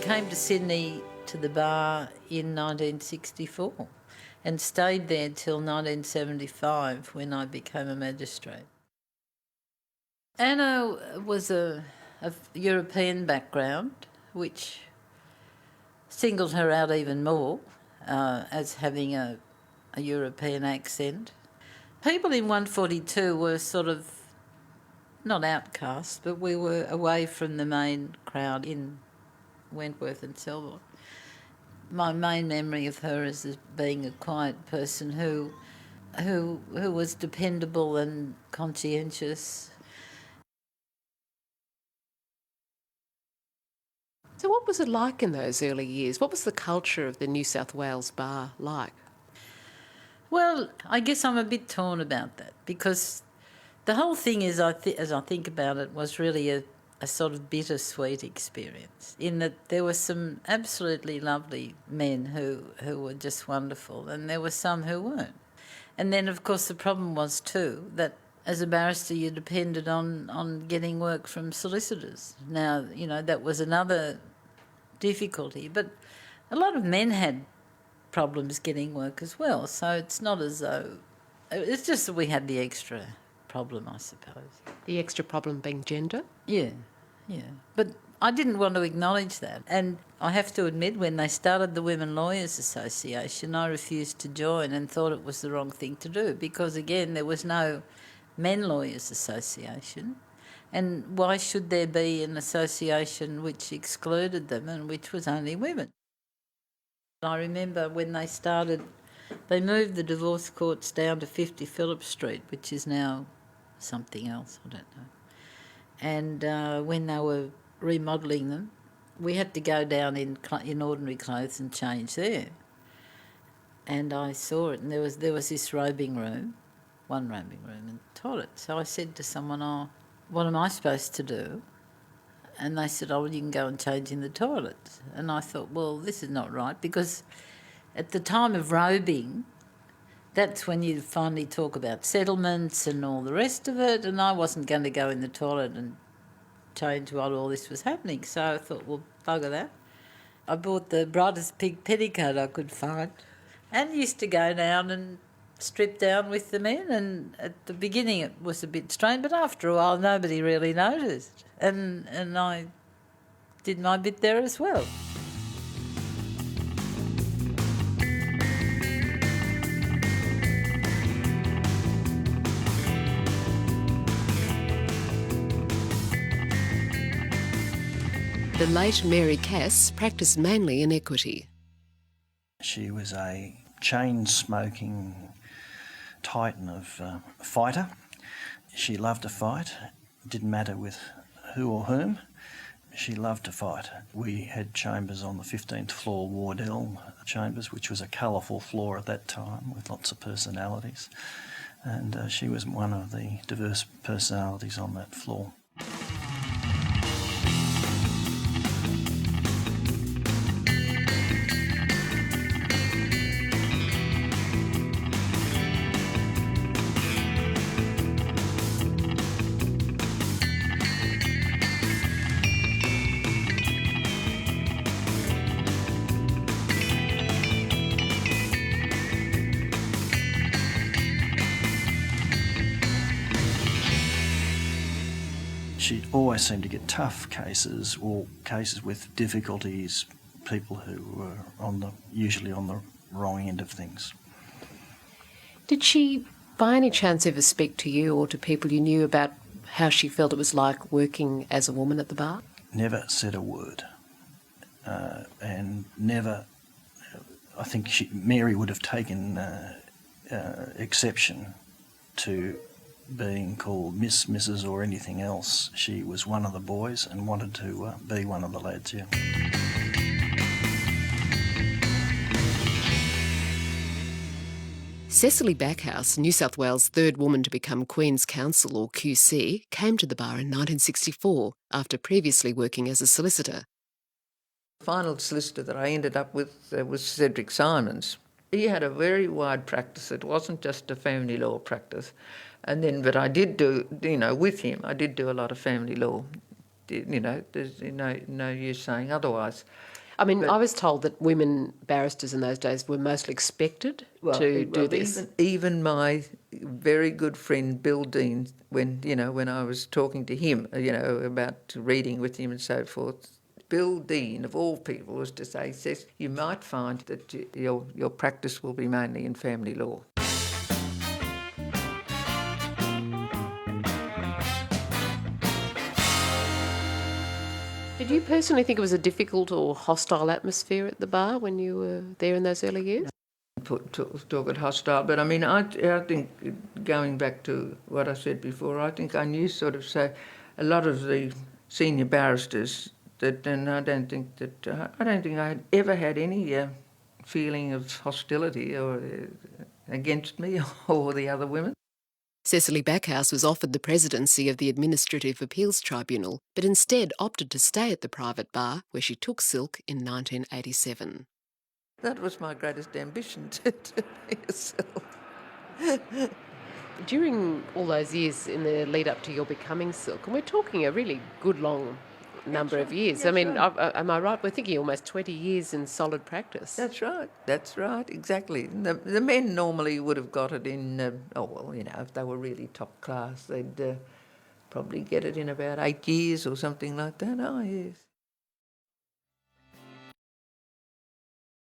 came to Sydney to the bar in 1964 and stayed there till 1975 when I became a magistrate. Anna was a European background, which singled her out even more as having a European accent. People in 142 were sort of not outcasts, but we were away from the main crowd in Wentworth and Selborne. My main memory of her is as being a quiet person who was dependable and conscientious. So what was it like in those early years? What was the culture of the New South Wales bar like? Well, I guess I'm a bit torn about that because the whole thing is, as I think about it, was really a sort of bittersweet experience in that there were some absolutely lovely men who were just wonderful and there were some who weren't. And then, of course, the problem was too that as a barrister you depended on getting work from solicitors. Now, you know, that was another difficulty, but a lot of men had problems getting work as well, so it's not as though... It's just that we had the extra problem, I suppose. The extra problem being gender? Yeah. But I didn't want to acknowledge that. And I have to admit, when they started the Women Lawyers Association, I refused to join and thought it was the wrong thing to do because, again, there was no Men Lawyers Association. And why should there be an association which excluded them and which was only women? I remember when they started, they moved the divorce courts down to 50 Phillip Street, which is now something else, I don't know. And when they were remodelling them, we had to go down in ordinary clothes and change there. And I saw it, and there was this robing room, one robing room and toilet. So I said to someone, "Oh, what am I supposed to do?" And they said, "Oh, well, you can go and change in the toilet." And I thought, well, this is not right, because at the time of robing, that's when you finally talk about settlements and all the rest of it, and I wasn't going to go in the toilet and change while all this was happening. So I thought, well, bugger that. I bought the brightest pink petticoat I could find and used to go down and strip down with the men, and at the beginning it was a bit strange, but after a while nobody really noticed, and I did my bit there as well. The late Mary Cass practised mainly in equity. She was a chain-smoking titan of fighter. She loved to fight. It didn't matter with who or whom. She loved to fight. We had chambers on the 15th floor, Wardell Chambers, which was a colourful floor at that time with lots of personalities. And she was one of the diverse personalities on that floor. She always seemed to get tough cases, or cases with difficulties, people who were usually on the wrong end of things. Did she, by any chance, ever speak to you or to people you knew about how she felt it was like working as a woman at the bar? Never said a word, and never. I think Mary would have taken exception to being called Miss, Mrs. or anything else. She was one of the boys and wanted to be one of the lads, yeah. Cecily Backhouse, New South Wales' third woman to become Queen's Counsel or QC, came to the bar in 1964 after previously working as a solicitor. The final solicitor that I ended up with was Cedric Simons. He had a very wide practice. It wasn't just a family law practice. And then, but I did do, with him, I did do a lot of family law. There's no use saying otherwise. I mean, I was told that women barristers in those days were mostly expected to do this. Even my very good friend Bill Dean, when I was talking to him, about reading with him and so forth, Bill Dean, of all people, was to say, says, you might find that your practice will be mainly in family law. Did you personally think it was a difficult or hostile atmosphere at the bar when you were there in those early years? Talk it hostile, but I mean, I think, going back to what I said before, I think I knew sort of say a lot of the senior barristers and I don't think I had ever had any feeling of hostility or against me or the other women. Cecily Backhouse was offered the presidency of the Administrative Appeals Tribunal, but instead opted to stay at the private bar where she took silk in 1987. That was my greatest ambition, to be a silk. During all those years in the lead up to your becoming silk, and we're talking a really good long number of years. I mean, am I right? We're thinking almost 20 years in solid practice. That's right, exactly. The men normally would have got it in, if they were really top class, they'd probably get it in about 8 years or something like that. Oh, yes.